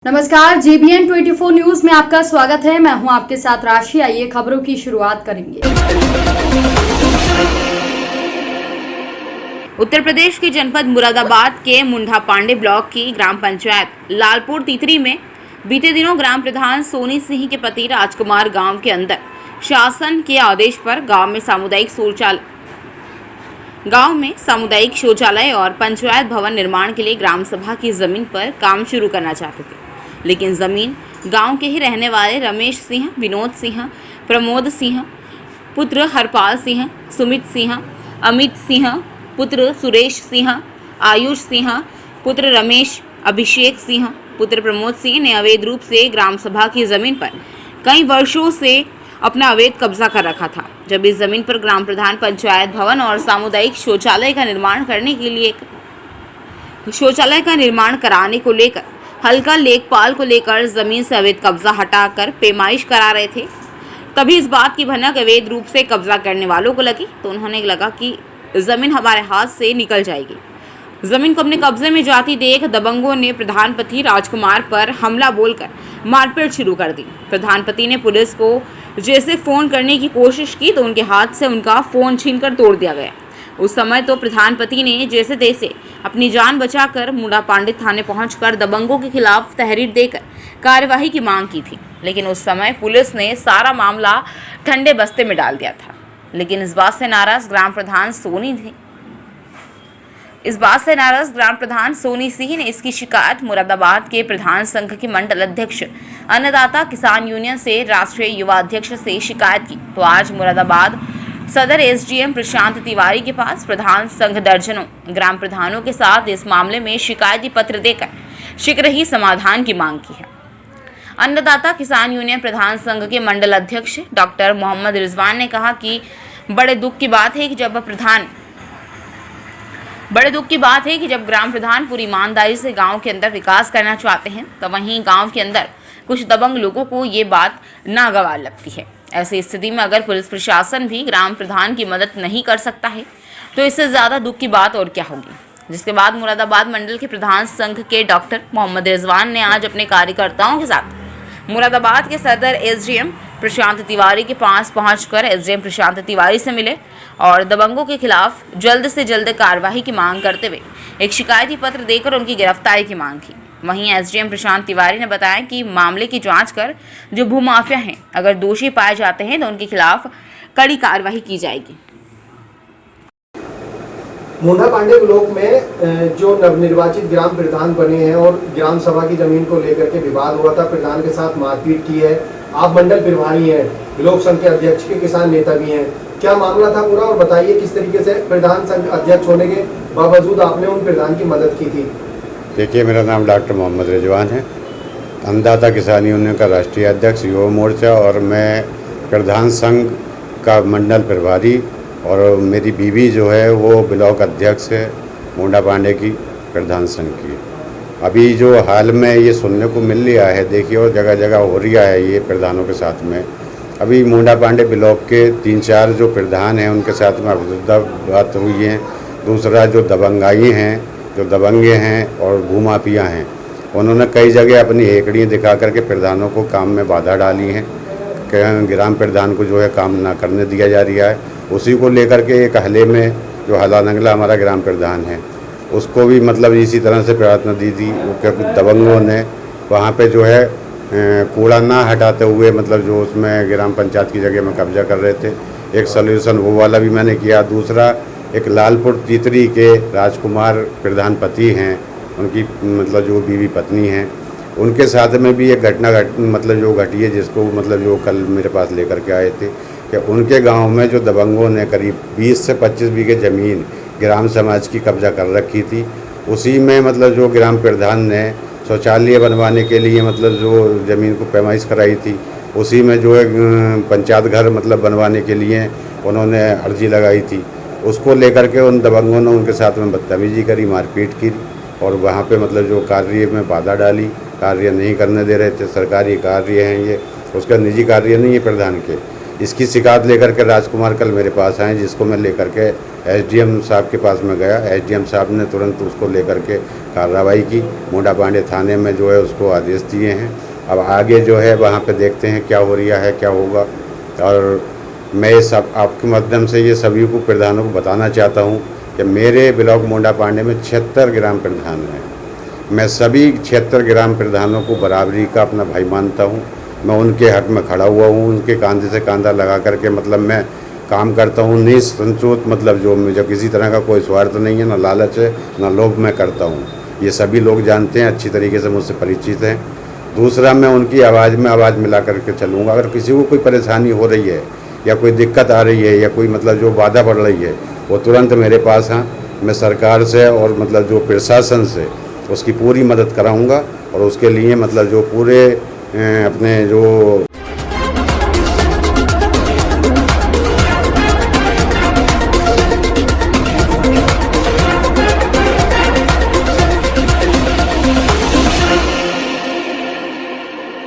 नमस्कार, JBN 24 news में आपका स्वागत है। मैं हूं आपके साथ राशि। आइए खबरों की शुरुआत करेंगे। उत्तर प्रदेश के जनपद मुरादाबाद के मुंडा पांडे ब्लॉक की ग्राम पंचायत लालपुर तीतरी में बीते दिनों ग्राम प्रधान सोनी सिंह के पति राजकुमार गांव के अंदर शासन के आदेश पर गांव में सामुदायिक शौचालय और पंचायत भवन निर्माण के लिए ग्राम सभा की जमीन पर काम शुरू करना चाहते थे, लेकिन जमीन गांव के ही रहने वाले रमेश सिंह, विनोद सिंह, प्रमोद सिंह पुत्र हरपाल सिंह, सुमित सिंह, अमित सिंह पुत्र सुरेश सिंह, आयुष सिंह पुत्र रमेश, अभिषेक सिंह पुत्र प्रमोद सिंह ने अवैध रूप से ग्राम सभा की जमीन पर कई वर्षों से अपना अवैध कब्जा कर रखा था। जब इस जमीन पर ग्राम प्रधान पंचायत भवन और सामुदायिक शौचालय का निर्माण कराने को लेकर हल्का लेखपाल को लेकर जमीन से अवैध कब्जा हटाकर पेमाइश करा रहे थे, तभी इस बात की भनक अवैध रूप से कब्जा करने वालों को लगी तो उन्होंने लगा कि जमीन हमारे हाथ से निकल जाएगी। जमीन को अपने कब्जे में जाती देख दबंगों ने प्रधानपति राजकुमार पर हमला बोलकर मारपीट शुरू कर दी। प्रधानपति ने पुलिस को जैसे फोन करने की कोशिश की तो उनके हाथ से उनका फोन छीनकर तोड़ दिया गया। उस समय तो प्रधानपति ने जैसे तैसे अपनी जान बचाकर मुंडा पांडे थाने पहुंचकर दबंगों के खिलाफ तहरीर देकर कार्यवाही की मांग की थी, लेकिन उस समय पुलिस ने सारा मामला ठंडे बस्ते में डाल दिया था। लेकिन इस बात से नाराज ग्राम प्रधान सोनी सिंह ने इसकी शिकायत मुरादाबाद के प्रधान संघ के मंडल अध्यक्ष अन्नदाता किसान यूनियन से राष्ट्रीय युवा अध्यक्ष से शिकायत की तो आज मुरादाबाद सदर SDM प्रशांत तिवारी के पास प्रधान संघ दर्जनों ग्राम प्रधानों के साथ इस मामले में शिकायती पत्र देकर शीघ्र ही समाधान की मांग की है। अन्नदाता किसान यूनियन प्रधान संघ के मंडल अध्यक्ष डॉक्टर मोहम्मद रिजवान ने कहा कि बड़े दुख की बात है कि जब ग्राम प्रधान पूरी ईमानदारी से गांव के अंदर विकास करना चाहते हैं तो वहीं गांव के अंदर कुछ दबंग लोगों को ये बात नागवार लगती है। ऐसी स्थिति में अगर पुलिस प्रशासन भी ग्राम प्रधान की मदद नहीं कर सकता है तो इससे ज़्यादा दुख की बात और क्या होगी। जिसके बाद मुरादाबाद मंडल के प्रधान संघ के डॉक्टर मोहम्मद रिजवान ने आज अपने कार्यकर्ताओं के साथ मुरादाबाद के सदर SDM प्रशांत तिवारी के पास पहुंचकर SDM प्रशांत तिवारी से मिले और दबंगों के खिलाफ जल्द से जल्द कार्रवाई की मांग करते हुए एक शिकायती पत्र देकर उनकी गिरफ्तारी की मांग की। वहीं SDM प्रशांत तिवारी ने बताया कि मामले की जांच कर जो भूमाफिया हैं अगर दोषी पाए जाते हैं तो उनके खिलाफ कड़ी कार्रवाई की जाएगी। मुंडा पांडे ब्लॉक में जो नवनिर्वाचित ग्राम प्रधान बने हैं और ग्राम सभा की जमीन को लेकर के विवाद हुआ था, प्रधान के साथ मारपीट की है। आप मंडल प्रभारी हैं, ब्लॉक संघ के अध्यक्ष के किसान नेता भी हैं, क्या मामला था पूरा और बताइए किस तरीके से प्रधान संघ अध्यक्ष होने के बावजूद आपने उन प्रधान की मदद की थी। देखिए, मेरा नाम डॉक्टर मोहम्मद रिजवान है, अन्नदाता किसान यूनियन का राष्ट्रीय अध्यक्ष युवा मोर्चा, और मैं प्रधान संघ का मंडल प्रभारी और मेरी बीवी जो है वो ब्लॉक अध्यक्ष है मुंडा पांडे की प्रधान संघ की। अभी जो हाल में ये सुनने को मिल रहा है, देखिए, और जगह जगह हो रहा है ये प्रधानों के साथ में। अभी मुंडा पांडे ब्लॉक के 3-4 जो प्रधान हैं उनके साथ में बात हुई है। दूसरा जो दबंगाई हैं, जो दबंगे हैं और भूमाफिया हैं, उन्होंने कई जगह अपनी हेकड़ियाँ दिखा करके प्रधानों को काम में बाधा डाली है कि ग्राम प्रधान को जो है काम ना करने दिया जा रहा है। उसी को लेकर के एक हले में जो हला नंगला हमारा ग्राम प्रधान है उसको भी मतलब इसी तरह से प्रार्थना दी थी कि कुछ दबंगों ने वहाँ पे जो है कूड़ा ना हटाते हुए मतलब जो उसमें ग्राम पंचायत की जगह में कब्जा कर रहे थे। एक सॉल्यूशन वो वाला भी मैंने किया। दूसरा, एक लालपुर तीतरी के राजकुमार प्रधानपति हैं, उनकी मतलब जो बीवी पत्नी हैं, उनके साथ में भी एक घटना मतलब जो घटी है, जिसको मतलब जो कल मेरे पास लेकर के आए थे कि उनके गांव में जो दबंगों ने करीब 20 से 25 बीघे ज़मीन ग्राम समाज की कब्जा कर रखी थी। उसी में मतलब जो ग्राम प्रधान ने शौचालय बनवाने के लिए मतलब जो ज़मीन को पैमाइश कराई थी, उसी में जो है पंचायत घर मतलब बनवाने के लिए उन्होंने अर्जी लगाई थी। उसको लेकर के उन दबंगों ने उनके साथ में बदतमीजी करी, मारपीट की और वहाँ पे मतलब जो कार्य में बाधा डाली, कार्य नहीं करने दे रहे थे। सरकारी कार्य हैं ये, उसका निजी कार्य नहीं है प्रधान के। इसकी शिकायत लेकर के राजकुमार कल मेरे पास आए, जिसको मैं लेकर के एसडीएम साहब के पास में गया। एसडीएम साहब ने तुरंत उसको लेकर के कार्रवाई की, मोंडा पांडे थाने में जो है उसको आदेश दिए हैं। अब आगे जो है वहाँ पे देखते हैं क्या हो रहा है, क्या होगा। और मैं ये सब आपके माध्यम से ये सभी को प्रधानों को बताना चाहता हूँ कि मेरे ब्लॉक मोंडा पांडे में 76 ग्राम प्रधान हैं। मैं सभी 76 ग्राम प्रधानों को बराबरी का अपना भाई मानता हूँ। मैं उनके हक में खड़ा हुआ हूँ, उनके कंधे से कंधा लगा करके मतलब मैं काम करता हूँ। निसंकोच मतलब जो मुझे किसी तरह का कोई स्वार्थ नहीं है, ना लालच है, ना लोभ मैं करता हूँ। ये सभी लोग जानते हैं, अच्छी तरीके से मुझसे परिचित हैं। दूसरा, मैं उनकी आवाज़ में आवाज़ मिला करके चलूँगा। अगर किसी को कोई परेशानी हो रही है या कोई दिक्कत आ रही है या कोई मतलब जो बाधा पड़ रही है, वो तुरंत मेरे पास हाँ, मैं सरकार से और मतलब जो प्रशासन से उसकी पूरी मदद कराऊंगा और उसके लिए मतलब जो पूरे अपने जो